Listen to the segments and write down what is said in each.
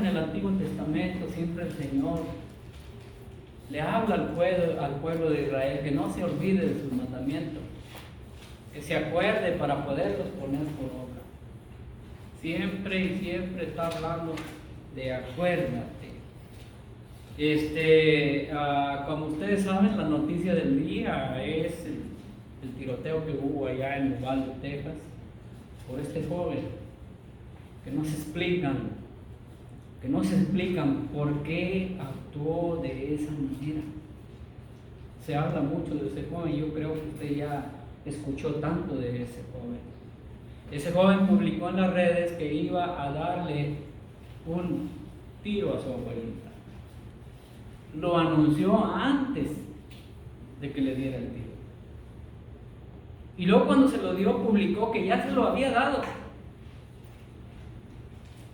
en el Antiguo Testamento siempre el Señor le habla al pueblo de Israel que no se olvide de sus mandamientos, que se acuerde para poderlos poner por obra. Siempre y siempre está hablando de acuérdate. Como ustedes saben, la noticia del día es el tiroteo que hubo allá en Uvalde, Texas, por este joven, que no se explican por qué actuó de esa manera. Se habla mucho de ese joven, yo creo que usted ya escuchó tanto de ese joven. Ese joven publicó en las redes que iba a darle un tiro a su abuelita. Lo anunció antes de que le diera el tiro. Y luego cuando se lo dio, publicó que ya se lo había dado.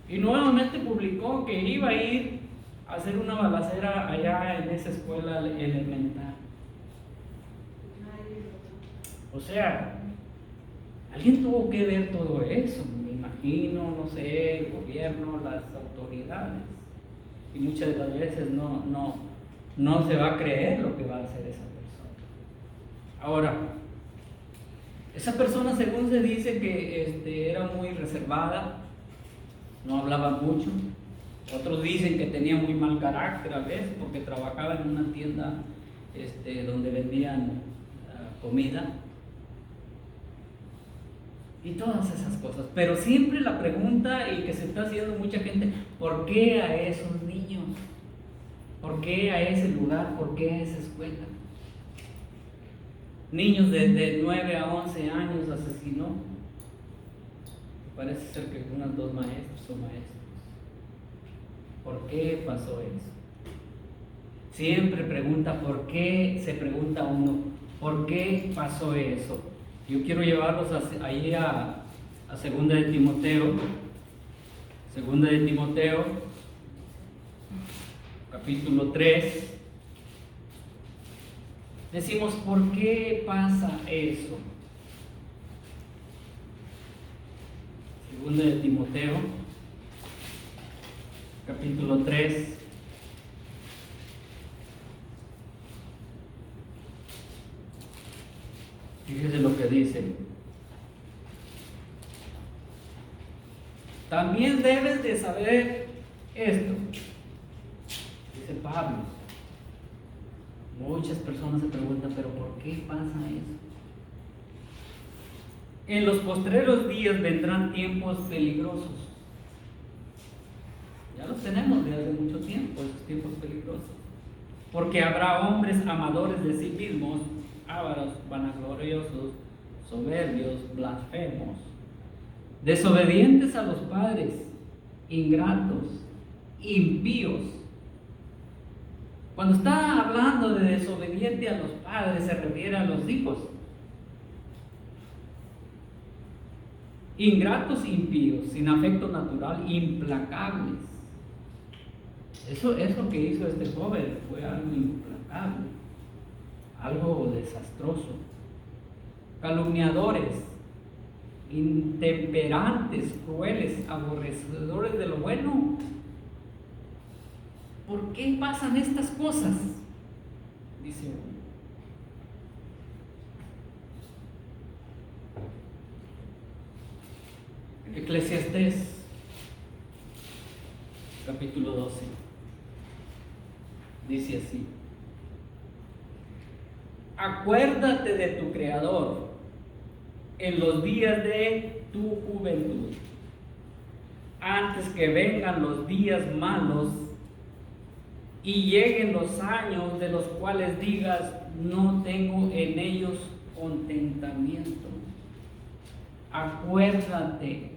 Y nuevamente publicó que iba a ir a hacer una balacera allá en esa escuela elemental. O sea, alguien tuvo que ver todo eso, me imagino, no sé, el gobierno, las autoridades. Y muchas de las veces no se va a creer lo que va a hacer esa persona. Ahora, esa persona, según se dice, que era muy reservada, no hablaba mucho. Otros dicen que tenía muy mal carácter a veces porque trabajaba en una tienda donde vendían comida y todas esas cosas. Pero siempre la pregunta, y que se está haciendo mucha gente: ¿por qué a esos niños? ¿Por qué a ese lugar? ¿Por qué a esa escuela? Niños de 9 a 11 años asesinó. Parece ser que unas 2 maestros o maestros. ¿Por qué pasó eso? Siempre pregunta por qué, se pregunta uno, ¿por qué pasó eso? Yo quiero llevarlos ahí a 2 de Timoteo. 2 de Timoteo, capítulo 3. Decimos, ¿por qué pasa eso? 2 de Timoteo, capítulo 3. Fíjese lo que dice. También debes de saber esto, dice Pablo. Muchas personas se preguntan, ¿pero por qué pasa eso? En los postreros días vendrán tiempos peligrosos. Ya los tenemos desde hace mucho tiempo, esos tiempos peligrosos. Porque habrá hombres amadores de sí mismos, ávaros, vanagloriosos, soberbios, blasfemos, desobedientes a los padres, ingratos, impíos. Cuando está hablando de desobediente a los padres, se refiere a los hijos. Ingratos, impíos, sin afecto natural, implacables. Eso que hizo este joven fue algo implacable, algo desastroso. Calumniadores, intemperantes, crueles, aborrecedores de lo bueno. ¿Por qué pasan estas cosas? Dice uno. Eclesiastés, capítulo 12, dice así: acuérdate de tu Creador en los días de tu juventud, antes que vengan los días malos y lleguen los años de los cuales digas, no tengo en ellos contentamiento. Acuérdate.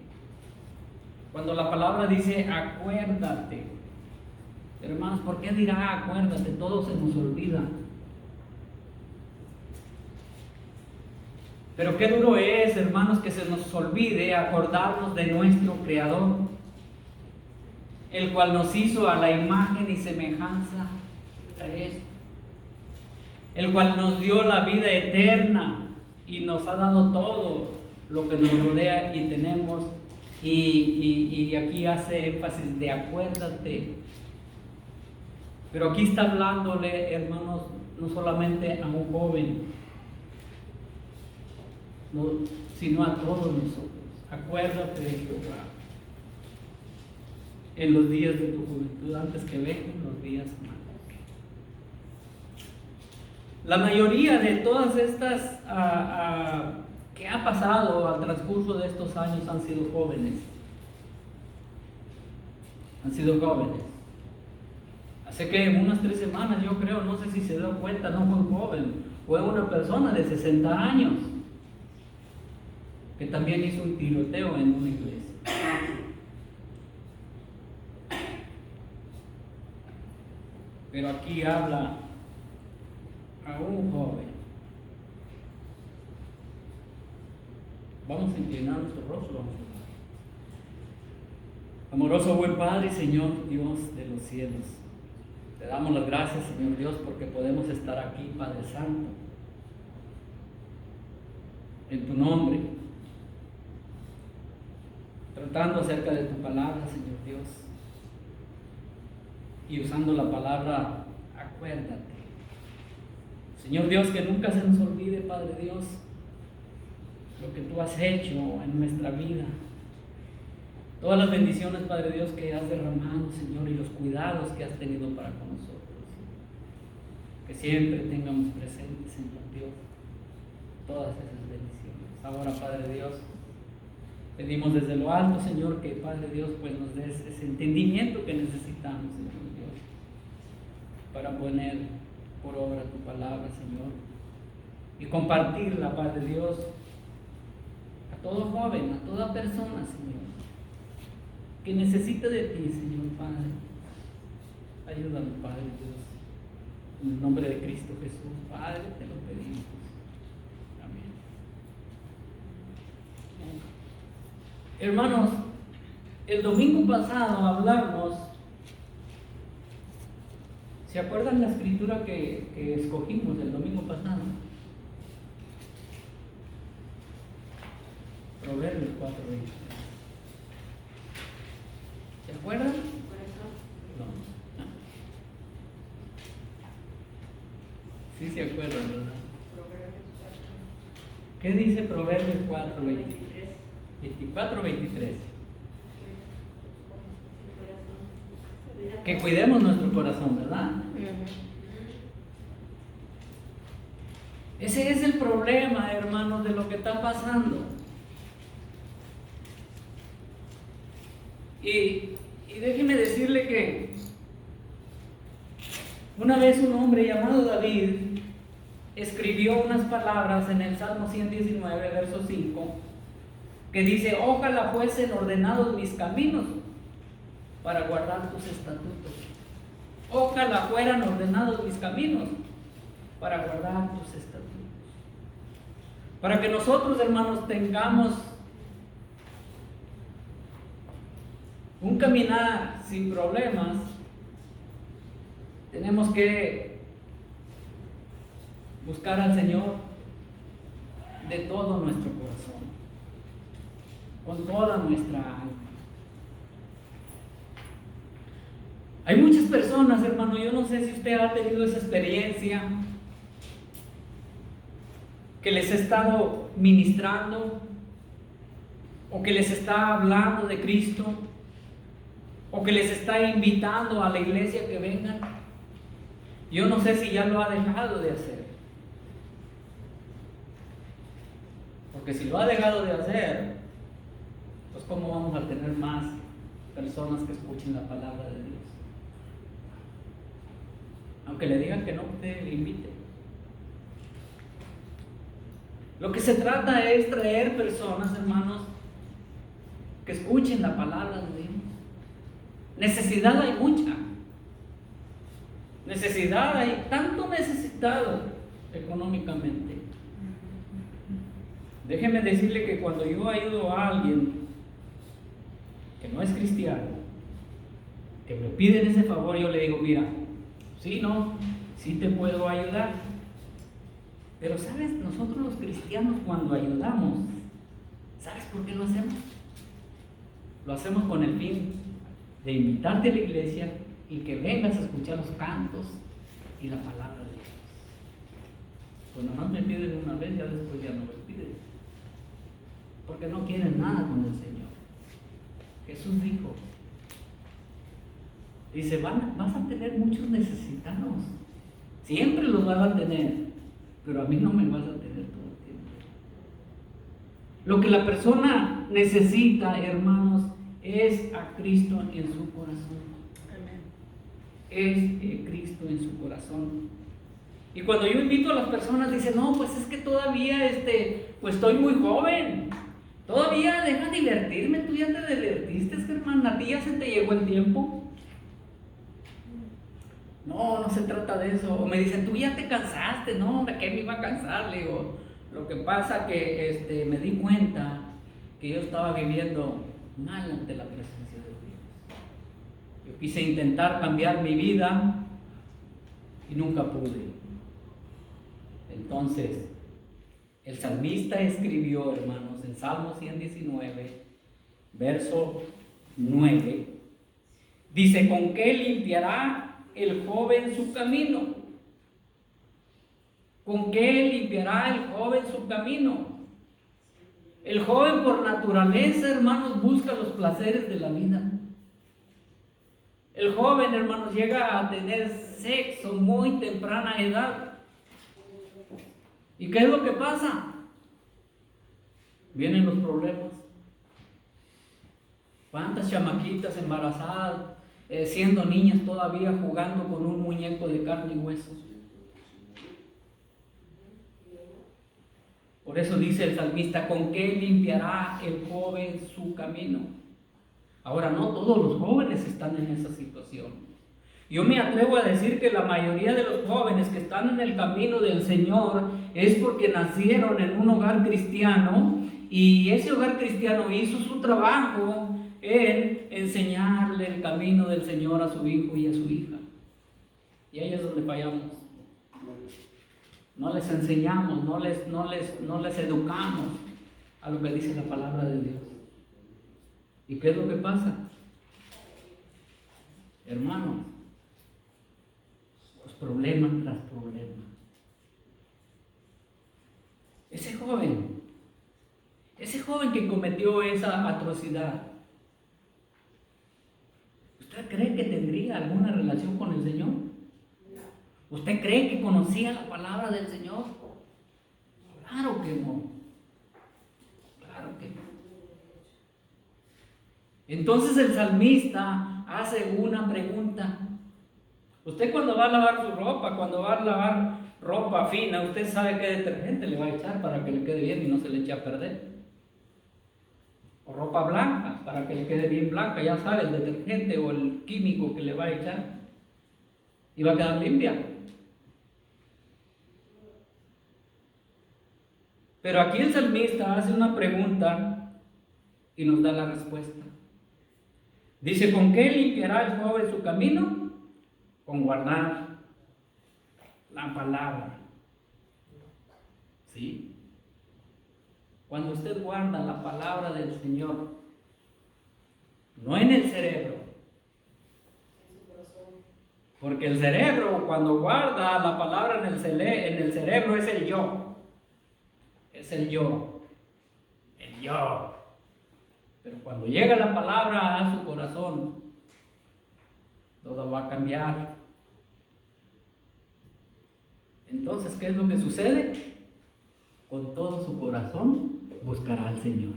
Cuando la palabra dice acuérdate, hermanos, ¿por qué dirá acuérdate? Todo se nos olvida. Pero qué duro es, hermanos, que se nos olvide acordarnos de nuestro Creador, el cual nos hizo a la imagen y semejanza de Él, el cual nos dio la vida eterna y nos ha dado todo lo que nos rodea y tenemos y aquí hace énfasis de acuérdate. Pero aquí está hablándole, hermanos, no solamente a un joven, sino a todos nosotros. Acuérdate de Jehová en los días de tu juventud, antes que vengan los días malos. La mayoría de todas estas que ha pasado al transcurso de estos años han sido jóvenes. Hace que unas 3 semanas, yo creo, no sé si se dio cuenta, no fue un joven, fue una persona de 60 años que también hizo un tiroteo en una iglesia. Pero aquí habla a un joven. Vamos a inclinar nuestro rostro. Amoroso buen Padre y Señor Dios de los cielos, te damos las gracias, Señor Dios, porque podemos estar aquí, Padre Santo, en tu nombre, tratando acerca de tu palabra, Señor Dios, y usando la palabra acuérdate. Señor Dios, que nunca se nos olvide, Padre Dios, lo que tú has hecho en nuestra vida. Todas las bendiciones, Padre Dios, que has derramado, Señor, y los cuidados que has tenido para con nosotros. Que siempre tengamos presente, Señor Dios, todas esas bendiciones. Ahora, Padre Dios, pedimos desde lo alto, Señor, que Padre Dios, pues nos des ese entendimiento que necesitamos, Señor Dios, para poner por obra tu palabra, Señor, y compartirla, Padre Dios, a todo joven, a toda persona, Señor, que necesita de ti, Señor Padre. Ayúdanos, Padre Dios. En el nombre de Cristo Jesús, Padre, te lo pedimos. Amén. Hermanos, el domingo pasado hablamos, ¿se acuerdan la escritura que escogimos el domingo pasado? Proverbios 4:20. ¿Se acuerdan? No. Sí se acuerdan, ¿verdad? ¿Qué dice Proverbios 24:23? Que cuidemos nuestro corazón, ¿verdad? Ese es el problema, hermanos, de lo que está pasando. Y déjeme decirle que una vez un hombre llamado David escribió unas palabras en el Salmo 119, verso 5, que dice: ojalá fuesen ordenados mis caminos para guardar tus estatutos. Ojalá fueran ordenados mis caminos para guardar tus estatutos. Para que nosotros, hermanos, tengamos un caminar sin problemas, tenemos que buscar al Señor de todo nuestro corazón, con toda nuestra alma. Hay muchas personas, hermano, yo no sé si usted ha tenido esa experiencia, que les he estado ministrando o que les está hablando de Cristo, o que les está invitando a la iglesia que vengan. Yo no sé si ya lo ha dejado de hacer. Porque si lo ha dejado de hacer, pues ¿cómo vamos a tener más personas que escuchen la palabra de Dios? Aunque le digan que no, usted le invite. Lo que se trata es traer personas, hermanos, que escuchen la palabra de Dios. Necesidad hay mucha. Necesidad hay tanto necesitado económicamente. Déjeme decirle que cuando yo ayudo a alguien que no es cristiano, que me piden ese favor, yo le digo: mira, sí, no, sí te puedo ayudar. Pero sabes, nosotros los cristianos cuando ayudamos, ¿sabes por qué lo hacemos? Lo hacemos con el fin de invitarte a la iglesia y que vengas a escuchar los cantos y la palabra de Dios. Pues nomás me piden una vez, ya después ya no me piden. Porque no quieren nada con el Señor. Jesús dijo, dice, vas a tener muchos necesitados. Siempre los vas a tener, pero a mí no me vas a tener todo el tiempo. Lo que la persona necesita, hermanos, es a Cristo en su corazón. Amén. Es Cristo en su corazón. Y cuando yo invito a las personas, dicen, no, pues es que todavía pues estoy muy joven. Todavía deja divertirme, tú ya te divertiste, hermana, a ti ya se te llegó el tiempo. No se trata de eso. O me dicen, tú ya te cansaste. No, ¿de qué me iba a cansar? Le digo, lo que pasa que me di cuenta que yo estaba viviendo mal ante la presencia de Dios. Yo quise intentar cambiar mi vida y nunca pude. Entonces, el salmista escribió, hermanos, en Salmo 119, verso 9, dice, ¿con qué limpiará el joven su camino? ¿Con qué limpiará el joven su camino? El joven por naturaleza, hermanos, busca los placeres de la vida. El joven, hermanos, llega a tener sexo muy temprana edad. ¿Y qué es lo que pasa? Vienen los problemas. ¿Cuántas chamaquitas embarazadas, siendo niñas todavía jugando con un muñeco de carne y huesos? Por eso dice el salmista, ¿con qué limpiará el joven su camino? Ahora, no todos los jóvenes están en esa situación. Yo me atrevo a decir que la mayoría de los jóvenes que están en el camino del Señor es porque nacieron en un hogar cristiano y ese hogar cristiano hizo su trabajo en enseñarle el camino del Señor a su hijo y a su hija. Y ahí es donde fallamos. No les enseñamos, no les educamos a lo que dice la palabra de Dios. ¿Y qué es lo que pasa? Hermanos, pues problemas tras problemas. Ese joven que cometió esa atrocidad, ¿usted cree que tendría alguna relación con el Señor? ¿Usted cree que conocía la palabra del Señor? Claro que no. Claro que no. Entonces el salmista hace una pregunta. Usted cuando va a lavar su ropa, cuando va a lavar ropa fina, usted sabe qué detergente le va a echar para que le quede bien y no se le eche a perder. O ropa blanca, para que le quede bien blanca, ya sabe el detergente o el químico que le va a echar. Y va a quedar limpia. Pero aquí el salmista hace una pregunta y nos da la respuesta. Dice, ¿con qué limpiará el joven su camino? Con guardar la palabra. ¿Sí? Cuando usted guarda la palabra del Señor, no en el cerebro, porque el cerebro, cuando guarda la palabra en el cerebro, es el yo. Es el yo. El yo. Pero cuando llega la palabra a su corazón, todo va a cambiar. Entonces, ¿qué es lo que sucede? Con todo su corazón buscará al Señor.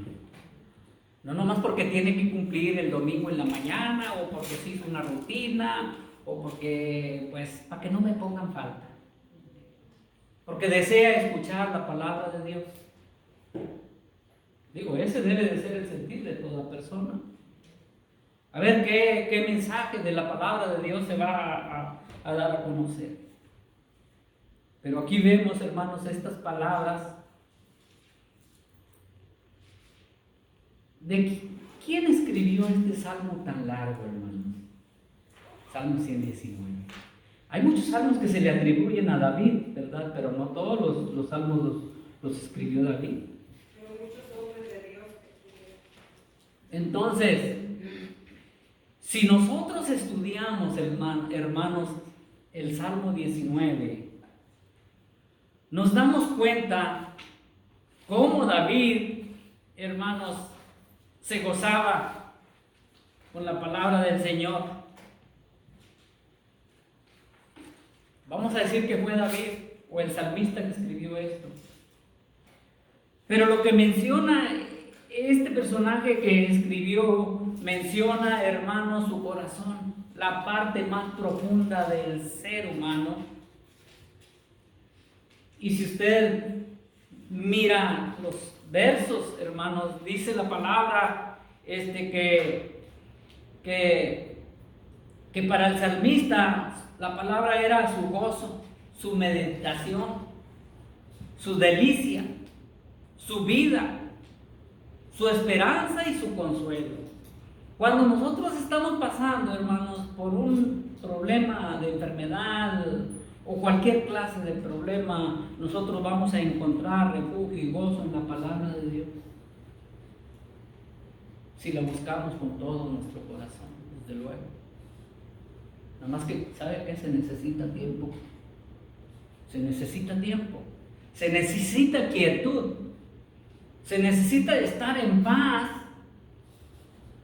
No nomás porque tiene que cumplir el domingo en la mañana, o porque se hizo una rutina, o porque, pues, para que no me pongan falta. Porque desea escuchar la palabra de Dios. Digo, ese debe de ser el sentir de toda persona. A ver qué mensaje de la palabra de Dios se va a dar a conocer. Pero aquí vemos, hermanos, estas palabras. ¿De quién escribió este salmo tan largo, hermanos? Salmo 119. Hay muchos salmos que se le atribuyen a David, ¿verdad? Pero no todos los salmos los escribió David. Entonces, si nosotros estudiamos, hermanos, el Salmo 19, nos damos cuenta cómo David, hermanos, se gozaba con la palabra del Señor. Vamos a decir que fue David o el salmista que escribió esto. Pero lo que menciona este personaje que escribió, menciona, hermanos, su corazón, la parte más profunda del ser humano. Y si usted mira los versos, hermanos, dice la palabra que para el salmista la palabra era su gozo, su meditación, su delicia, su vida, su esperanza y su consuelo. Cuando nosotros estamos pasando, hermanos, por un problema de enfermedad o cualquier clase de problema, nosotros vamos a encontrar refugio y gozo en la palabra de Dios, si la buscamos con todo nuestro corazón, desde luego. Nada más que, ¿sabe qué? Se necesita tiempo. Se necesita tiempo. Se necesita quietud. Se necesita estar en paz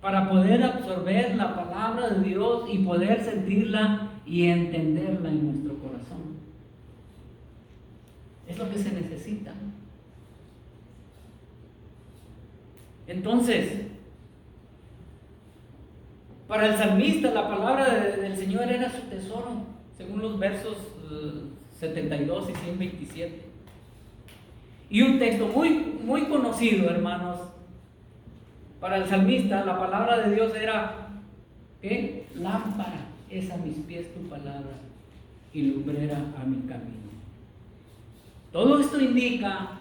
para poder absorber la palabra de Dios y poder sentirla y entenderla en nuestro corazón. Es lo que se necesita. Entonces, para el salmista la palabra del Señor era su tesoro, según los versos 72 y 127. Y un texto muy conocido, hermanos, para el salmista la palabra de Dios era, ¿qué? Lámpara es a mis pies tu palabra y lumbrera a mi camino. Todo esto indica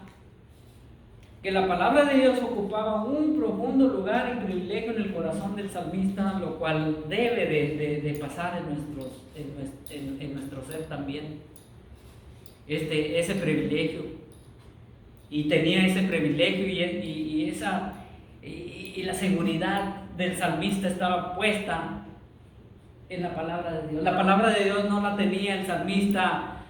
que la palabra de Dios ocupaba un profundo lugar y privilegio en el corazón del salmista, lo cual debe de pasar en nuestro ser también, ese privilegio. Y tenía ese privilegio y la seguridad del salmista estaba puesta en la palabra de Dios. La palabra de Dios no la tenía el salmista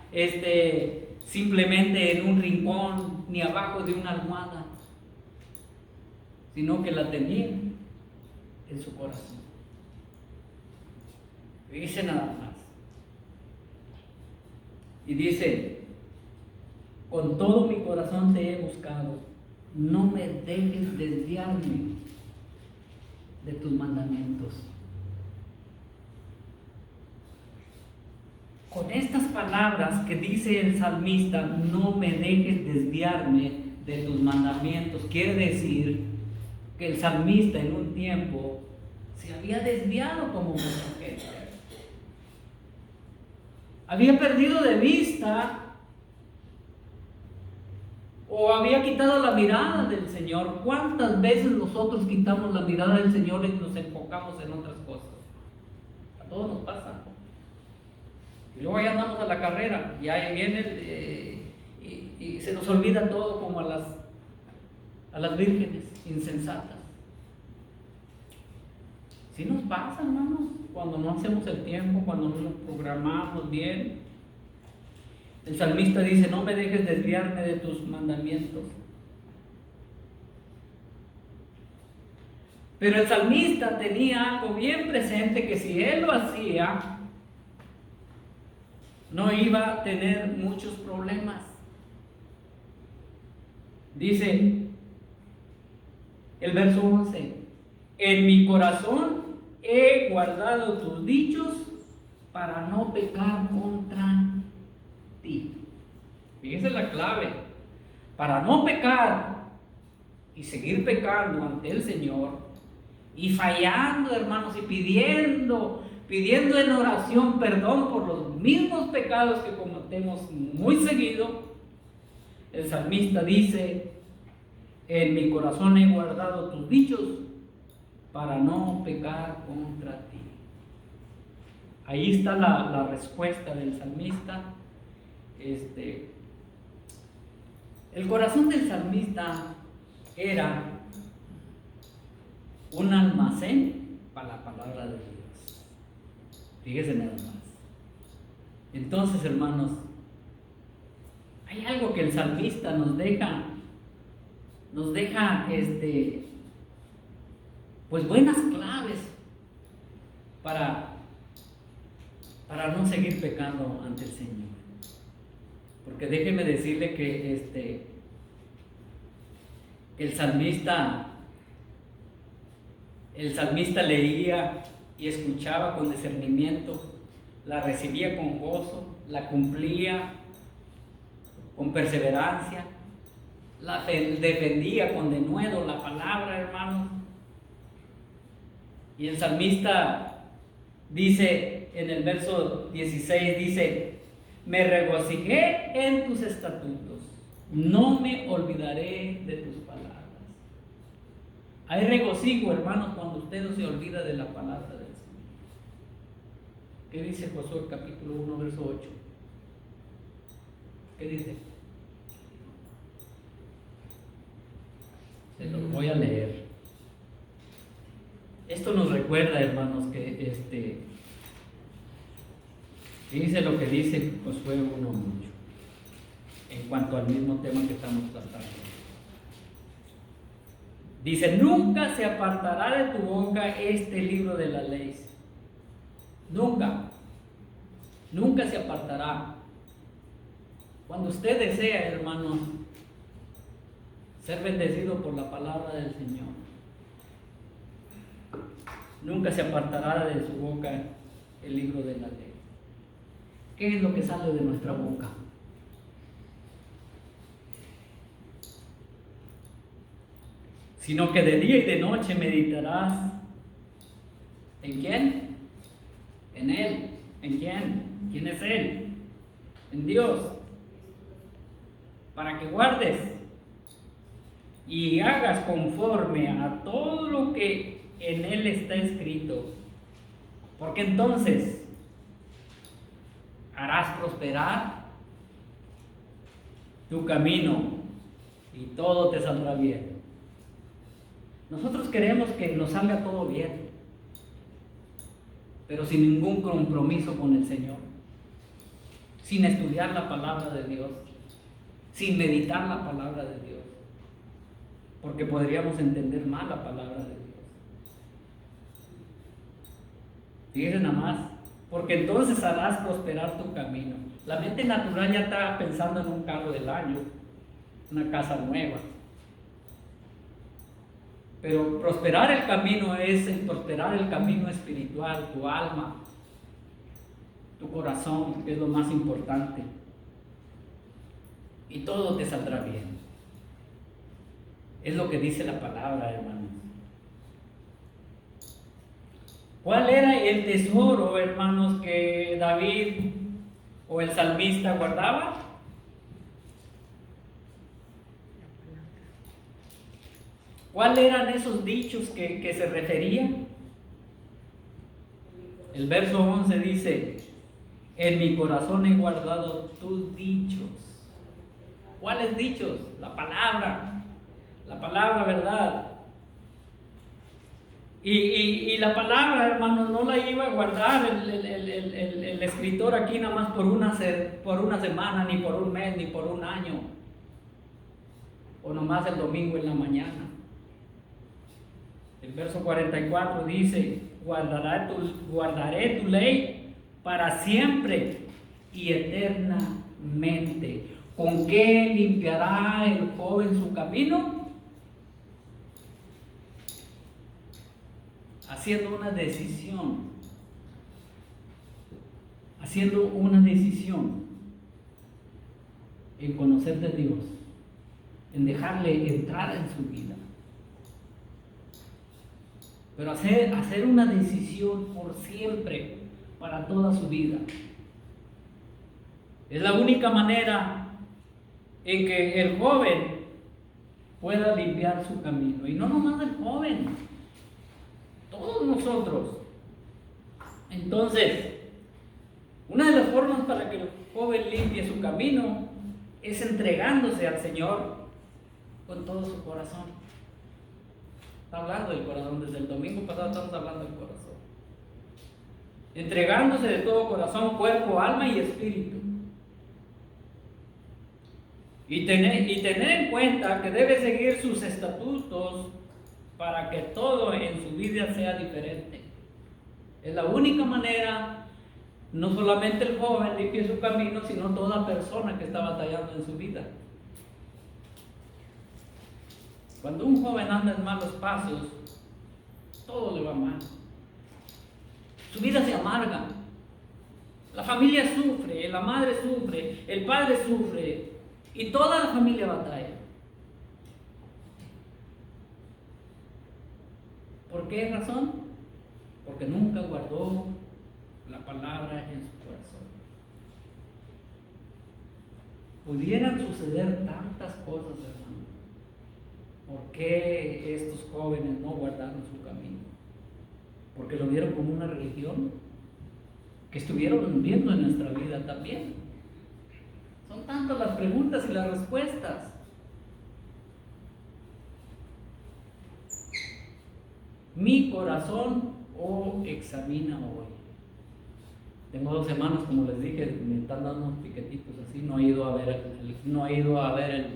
simplemente en un rincón ni abajo de una almohada, sino que la tenía en su corazón. Dice nada más. Y dice: con todo mi corazón te he buscado, no me dejes desviarme de tus mandamientos. Con estas palabras que dice el salmista, no me dejes desviarme de tus mandamientos, quiere decir que el salmista en un tiempo se había desviado como mucha gente. Había perdido de vista o había quitado la mirada del Señor. ¿Cuántas veces nosotros quitamos la mirada del Señor y nos enfocamos en otras cosas? A todos nos pasa. Y luego ya andamos a la carrera y ahí viene y se nos olvida todo, como a las vírgenes insensatas. ¿Sí nos pasa, hermanos? Cuando no hacemos el tiempo, cuando no nos programamos bien. El salmista dice: no me dejes desviarme de tus mandamientos. Pero el salmista tenía algo bien presente, que si él lo hacía, no iba a tener muchos problemas. Dice el verso 11: en mi corazón he guardado tus dichos para no pecar contra ti. Fíjese la clave. Para no pecar y seguir pecando ante el Señor y fallando, hermanos, y pidiendo en oración perdón por los mismos pecados que cometemos muy seguido, el salmista dice: en mi corazón he guardado tus dichos para no pecar contra ti. Ahí está la respuesta del salmista. El corazón del salmista era un almacén para la palabra de Dios. Fíjese nada más. Entonces, hermanos, hay algo que el salmista nos deja pues buenas claves para no seguir pecando ante el Señor. Porque déjeme decirle que el salmista leía y escuchaba con discernimiento, la recibía con gozo, la cumplía con perseverancia, la defendía con denuedo la palabra, hermanos. Y el salmista dice en el verso 16, dice: me regocijé en tus estatutos, no me olvidaré de tus palabras. Hay regocijo, hermanos, cuando usted no se olvida de la palabra del Señor. ¿Qué dice Josué capítulo 1, verso 8? ¿Qué dice? Se los voy a leer. Esto nos recuerda, hermanos, que dice lo que dice Josué 1 mucho, en cuanto al mismo tema que estamos tratando. Dice: nunca se apartará de tu boca este libro de la ley. Nunca se apartará. Cuando usted desea, hermanos, ser bendecido por la palabra del Señor, nunca se apartará de su boca el libro de la ley. ¿Qué es lo que sale de nuestra boca? Sino que de día y de noche meditarás. ¿En quién? En Él. ¿En quién? ¿Quién es Él? En Dios. Para que guardes y hagas conforme a todo lo que en Él está escrito. Porque entonces harás prosperar tu camino y todo te saldrá bien. Nosotros queremos que nos salga todo bien, pero sin ningún compromiso con el Señor, sin estudiar la palabra de Dios, sin meditar la palabra de Dios, porque podríamos entender mal la palabra de Dios. Fíjense nada más, porque entonces harás prosperar tu camino. La mente natural ya está pensando en un carro del año, una casa nueva. Pero prosperar el camino es prosperar el camino espiritual, tu alma, tu corazón, que es lo más importante. Y todo te saldrá bien. Es lo que dice la palabra, hermanos. ¿Cuál era el tesoro, hermanos, que David o el salmista guardaba? ¿Cuáles eran esos dichos que se referían? El verso 11 dice: en mi corazón he guardado tus dichos. ¿Cuáles dichos? La palabra, ¿verdad? Y la palabra, hermanos, no la iba a guardar el escritor aquí nada más por una semana, ni por un mes, ni por un año, o nomás el domingo en la mañana. El verso 44 dice: guardaré tu ley para siempre y eternamente. ¿Con qué limpiará el joven su camino? Haciendo una decisión en conocer de Dios, en dejarle entrar en su vida. Pero hacer una decisión por siempre, para toda su vida. Es la única manera en que el joven pueda limpiar su camino. Y no nomás el joven, todos nosotros. Entonces, una de las formas para que el joven limpie su camino es entregándose al Señor con todo su corazón. Está hablando del corazón. Desde el domingo pasado estamos hablando del corazón. Entregándose de todo corazón, cuerpo, alma y espíritu. Y tener en cuenta que debe seguir sus estatutos para que todo en su vida sea diferente. Es la única manera, no solamente el joven limpie su camino, sino toda persona que está batallando en su vida. Cuando un joven anda en malos pasos, todo le va mal. Su vida se amarga. La familia sufre, la madre sufre, el padre sufre y toda la familia batalla. ¿Por qué razón? Porque nunca guardó la palabra en su corazón. Pudieran suceder tantas cosas, hermano. ¿Por qué estos jóvenes no guardaron su camino? Porque lo vieron como una religión que estuvieron viendo en nuestra vida también. Son tantas las preguntas y las respuestas. Mi corazón examina hoy. Tengo 2 semanas, como les dije, me están dando unos piquetitos así. No he ido a ver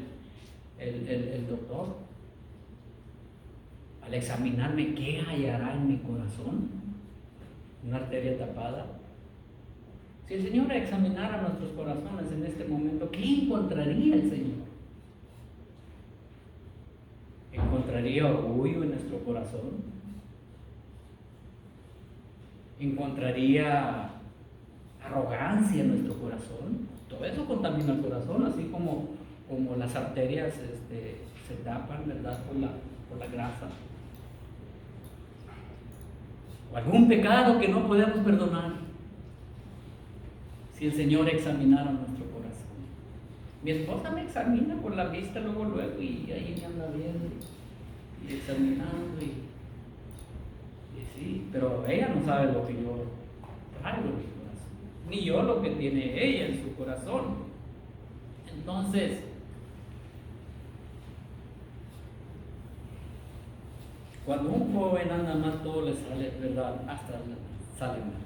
el doctor. Al examinarme, ¿qué hallará en mi corazón? Una arteria tapada. Si el Señor examinara nuestros corazones en este momento, ¿qué encontraría el Señor? ¿Encontraría orgullo en nuestro corazón? ¿Encontraría arrogancia en nuestro corazón? Todo eso contamina el corazón, así como las arterias se tapan, ¿verdad? Por la grasa. O algún pecado que no podemos perdonar. Si el Señor examinara nuestro corazón. Mi esposa me examina por la vista luego, y ahí me anda viendo y examinando y sí, pero ella no sabe lo que yo traigo en mi corazón, ni yo lo que tiene ella en su corazón. Entonces, cuando un joven anda mal, todo le sale, ¿verdad? Hasta sale mal.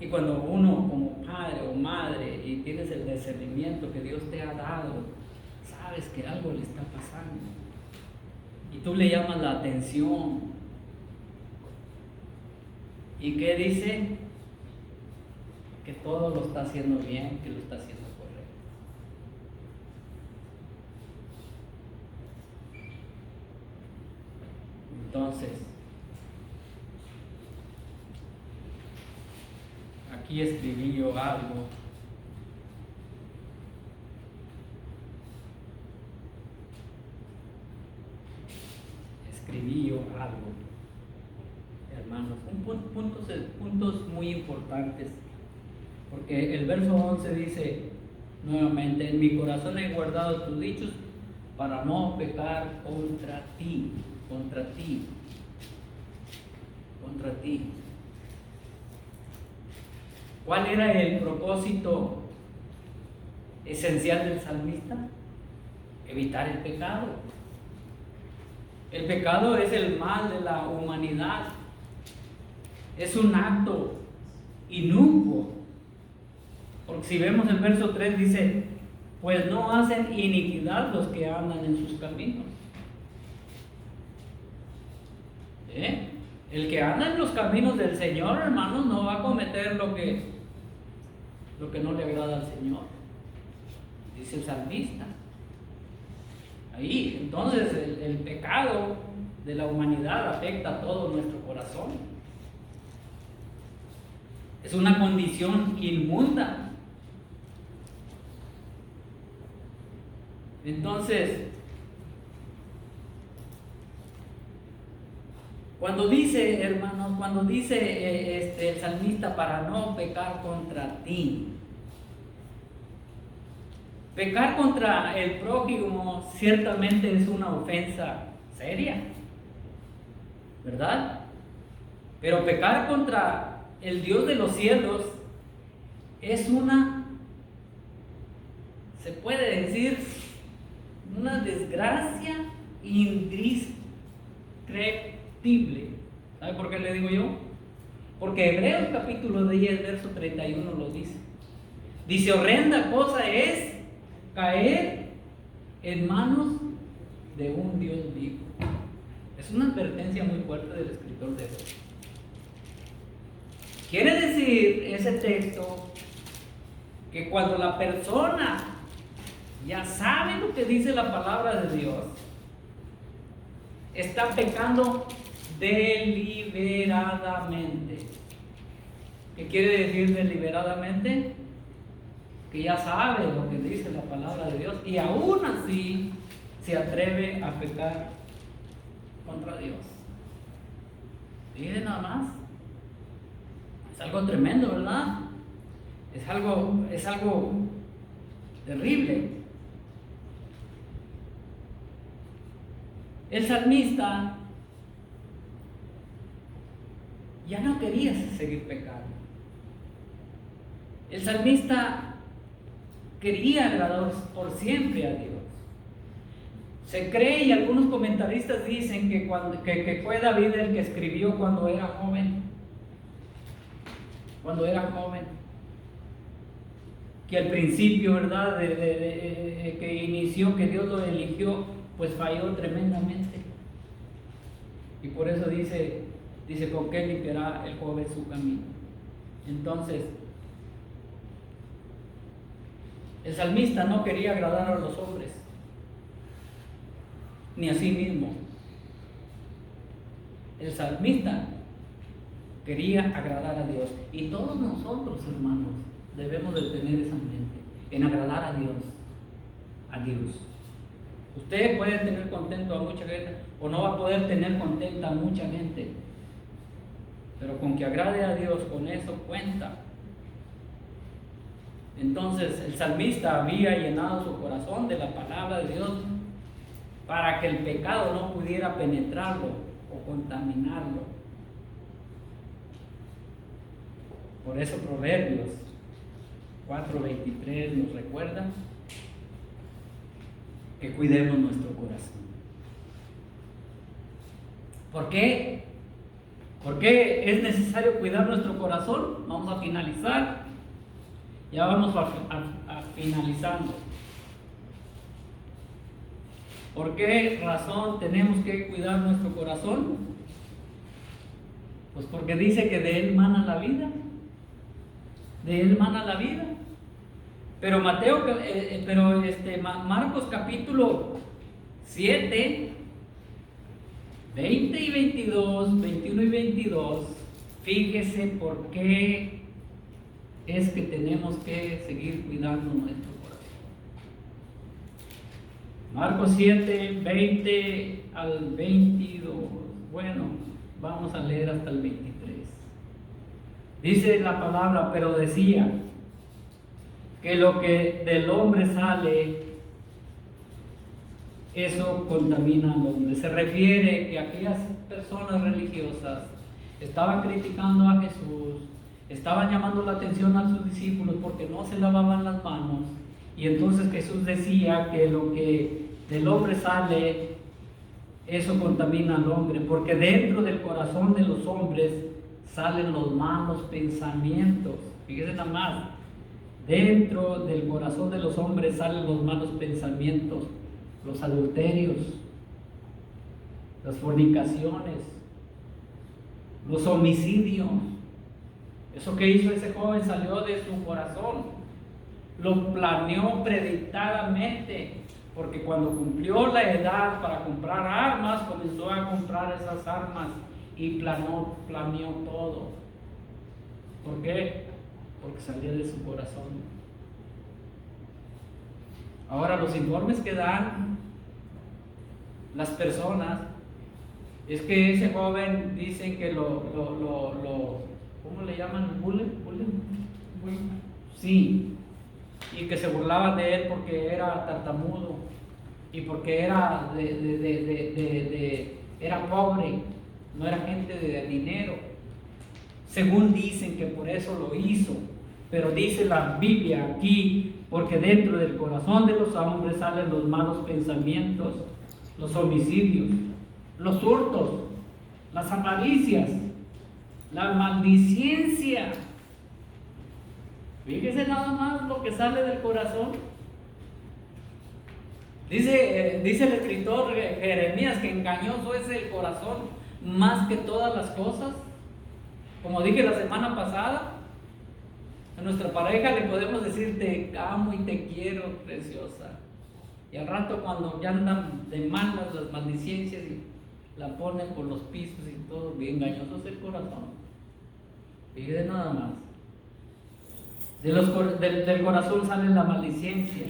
Y cuando uno como padre o madre y tienes el discernimiento que Dios te ha dado, sabes que algo le está pasando y tú le llamas la atención. ¿Y qué dice? Que todo lo está haciendo bien, que lo está haciendo correcto. Entonces, aquí escribí yo algo. Hermanos, puntos muy importantes, porque el verso 11 dice nuevamente: en mi corazón he guardado tus dichos para no pecar contra ti. ¿Cuál era el propósito esencial del salmista? Evitar el pecado. El pecado es el mal de la humanidad. Es un acto inicuo. Porque si vemos el verso 3 dice: pues no hacen iniquidad los que andan en sus caminos. El que anda en los caminos del Señor, hermanos, no va a cometer lo que no le agrada al Señor, dice el salmista. Ahí, entonces, el pecado de la humanidad afecta a todo nuestro corazón. Es una condición inmunda. Entonces, cuando dice, hermanos, el salmista para no pecar contra ti, pecar contra el prójimo ciertamente es una ofensa seria, ¿verdad? Pero pecar contra el Dios de los cielos es se puede decir, una desgracia indescriptible. ¿Sabe por qué le digo yo? Porque Hebreos capítulo 10, verso 31 lo dice. Dice, horrenda cosa es caer en manos de un Dios vivo. Es una advertencia muy fuerte del escritor de Hebreos. Quiere decir ese texto que cuando la persona ya sabe lo que dice la palabra de Dios, está pecando deliberadamente. ¿Qué quiere decir deliberadamente? Que ya sabe lo que dice la palabra de Dios y aún así se atreve a pecar contra Dios. Fíjense nada más. Es algo tremendo, ¿verdad? Es algo terrible. El salmista ya no quería seguir pecando. El salmista quería agradar por siempre a Dios. Se cree, y algunos comentaristas dicen que fue David el que escribió cuando era joven. Que al principio, ¿verdad? Que inició, que Dios lo eligió, pues falló tremendamente. Y por eso dice, ¿con qué limpiará el joven su camino? Entonces, el salmista no quería agradar a los hombres, ni a sí mismo. El salmista quería agradar a Dios. Y todos nosotros, hermanos, debemos de tener esa mente, en agradar a Dios. Usted puede tener contento a mucha gente, o no va a poder tener contenta a mucha gente, pero con que agrade a Dios, con eso cuenta. Entonces el salmista había llenado su corazón de la palabra de Dios para que el pecado no pudiera penetrarlo o contaminarlo. Por eso Proverbios 4:23 nos recuerda que cuidemos nuestro corazón. ¿Por qué? ¿Por qué es necesario cuidar nuestro corazón? Vamos a finalizar. Ya vamos a finalizando. ¿Por qué razón tenemos que cuidar nuestro corazón? Pues porque dice que de él mana la vida. De él mana la vida. Pero Marcos capítulo 7, 20 y 22, 21 y 22, fíjese por qué es que tenemos que seguir cuidando nuestro corazón. Marcos 7, 20 al 22. Bueno, vamos a leer hasta el 23. Dice la palabra, pero decía que lo que del hombre sale, eso contamina al hombre. Se refiere que aquellas personas religiosas estaban criticando a Jesús, estaban llamando la atención a sus discípulos porque no se lavaban las manos, y entonces Jesús decía que lo que del hombre sale, eso contamina al hombre, porque dentro del corazón de los hombres salen los malos pensamientos. Fíjense nada más, dentro del corazón de los hombres salen los malos pensamientos, los adulterios, las fornicaciones, los homicidios. Eso que hizo ese joven salió de su corazón, lo planeó premeditadamente, porque cuando cumplió la edad para comprar armas, comenzó a comprar esas armas y planeó todo. ¿Por qué? Porque salía de su corazón. Ahora, los informes que dan las personas es que ese joven, dicen que ¿cómo le llaman? ¿Bullying? Sí. Y que se burlaban de él porque era tartamudo y porque era era pobre, no era gente de dinero. Según dicen que por eso lo hizo, pero dice la Biblia aquí, porque dentro del corazón de los hombres salen los malos pensamientos, los homicidios, los hurtos, las avaricias, la maldicencia. Fíjese nada más lo que sale del corazón. Dice el escritor Jeremías que engañoso es el corazón más que todas las cosas. Como dije la semana pasada, a nuestra pareja le podemos decir te amo y te quiero, preciosa. Y al rato cuando ya andan de malas las maldicencias y la ponen por los pisos y todo, bien engañoso es el corazón. Fíjate nada más. Del corazón sale la maldicencia.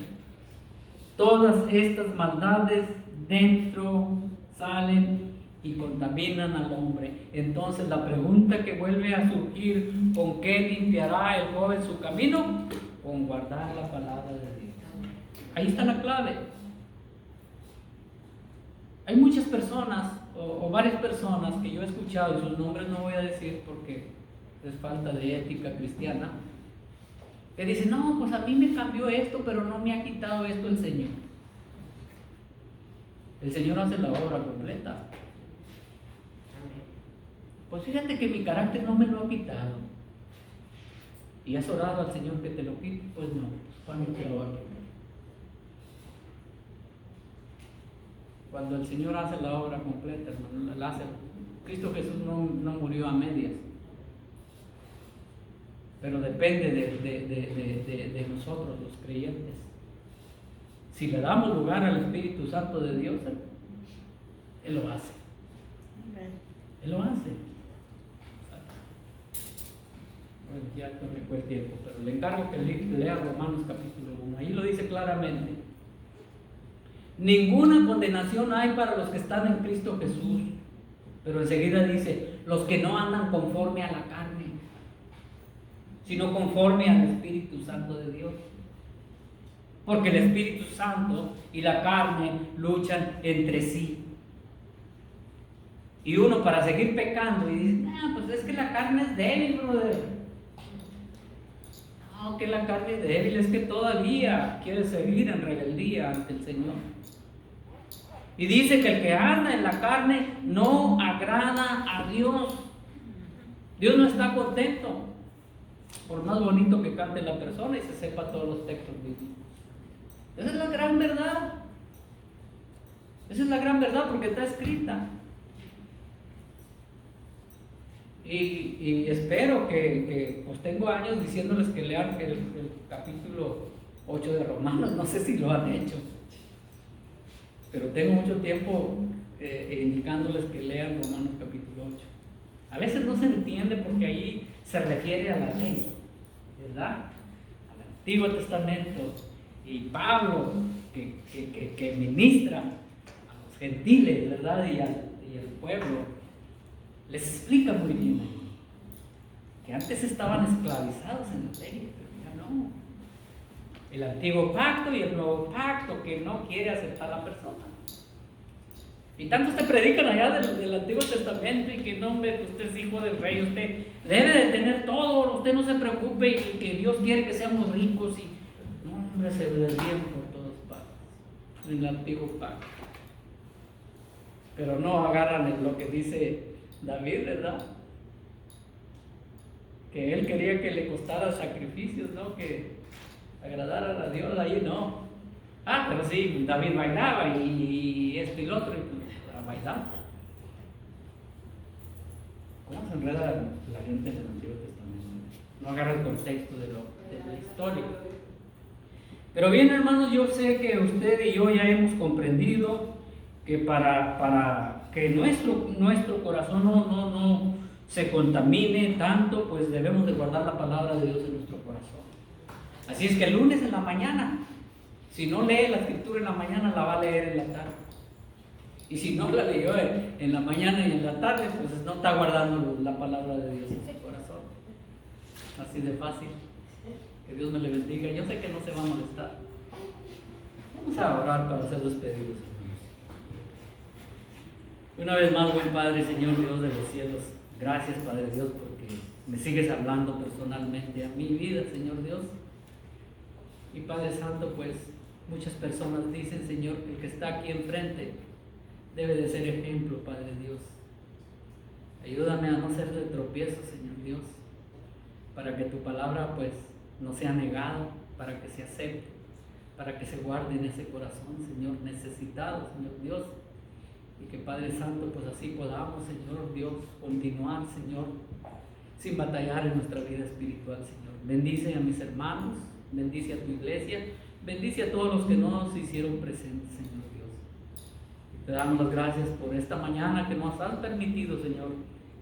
Todas estas maldades dentro salen y contaminan al hombre. Entonces la pregunta que vuelve a surgir: ¿con qué limpiará el joven su camino? Con guardar la palabra de Dios. Ahí está la clave. Hay muchas personas o varias personas que yo he escuchado, y sus nombres no voy a decir porque es falta de ética cristiana, que dicen: no, pues a mí me cambió esto, pero no me ha quitado esto el Señor. El Señor hace la obra completa. Pues fíjate que mi carácter no me lo ha quitado. ¿Y has orado al Señor que te lo quite? Pues no. ¿Cuándo te lo va a quitar? Cuando el Señor hace la obra completa, hermano, la hace. Cristo Jesús no murió a medias. Pero depende de nosotros, los creyentes. Si le damos lugar al Espíritu Santo de Dios, Él lo hace. Él lo hace. Bueno, ya me fue el tiempo, pero le encargo que lea Romanos capítulo 1. Ahí lo dice claramente. Ninguna condenación hay para los que están en Cristo Jesús. Pero enseguida dice: los que no andan conforme a la carne, sino conforme al Espíritu Santo de Dios. Porque el Espíritu Santo y la carne luchan entre sí. Y uno, para seguir pecando, y dice: pues es que la carne es débil, brother. No, que la carne es débil, es que todavía quiere seguir en rebeldía ante el Señor. Y dice que el que anda en la carne no agrada a Dios. Dios no está contento, por más bonito que cante la persona y se sepa todos los textos bíblicos. Esa es la gran verdad. Esa es la gran verdad porque está escrita. Y espero que pues tengo años diciéndoles que lean el capítulo 8 de Romanos. No sé si lo han hecho, pero tengo mucho tiempo indicándoles que lean Romanos capítulo 8. A veces no se entiende porque ahí se refiere a la ley, ¿verdad? Al Antiguo Testamento. Y Pablo, que ministra a los gentiles, ¿verdad? Y al pueblo, les explica muy bien que antes estaban esclavizados en la ley, pero ya no. El antiguo pacto y el nuevo pacto que no quiere aceptar a la persona. Y tantos te predican allá del Antiguo Testamento y que no, hombre, usted es hijo del rey, usted debe de tener todo, usted no se preocupe y que Dios quiere que seamos ricos. Y no, hombre, se desvían por todas partes en el antiguo pacto. Pero no agarran lo que dice David, ¿verdad? Que él quería que le costara sacrificios, ¿no? Que agradara a Dios, ahí no. Pero sí, David bailaba y esto y lo otro, y pues, bailaba. ¿Cómo se enreda la gente en el Antiguo Testamento? No agarra el contexto de la historia. Pero bien, hermanos, yo sé que usted y yo ya hemos comprendido que para que nuestro corazón no se contamine tanto, pues debemos de guardar la palabra de Dios en nuestro corazón. Así es que el lunes en la mañana, si no lee la escritura en la mañana, la va a leer en la tarde. Y si no la leyó en la mañana y en la tarde, pues no está guardando la palabra de Dios en su corazón. Así de fácil. Que Dios me le bendiga. Yo sé que no se va a molestar. Vamos a orar para ser despedidos. Una vez más, buen Padre, Señor Dios de los cielos, gracias, Padre Dios, porque me sigues hablando personalmente a mi vida, Señor Dios. Y Padre Santo, pues muchas personas dicen, Señor, que el que está aquí enfrente debe de ser ejemplo, Padre Dios. Ayúdame a no ser de tropiezo, Señor Dios, para que tu palabra pues no sea negada, para que se acepte, para que se guarde en ese corazón, Señor, necesitado, Señor Dios, y que Padre Santo pues así podamos, Señor Dios, continuar, Señor, sin batallar en nuestra vida espiritual, Señor. Bendice a mis hermanos, bendice a tu iglesia, bendice a todos los que no se hicieron presentes, Señor Dios. Y te damos las gracias por esta mañana que nos has permitido, Señor,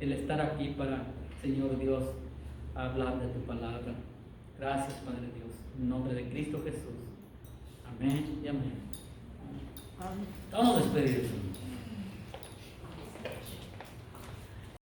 el estar aquí para, Señor Dios, hablar de tu palabra. Gracias, Padre Dios, en nombre de Cristo Jesús. Amén y amén. Estamos despedidos.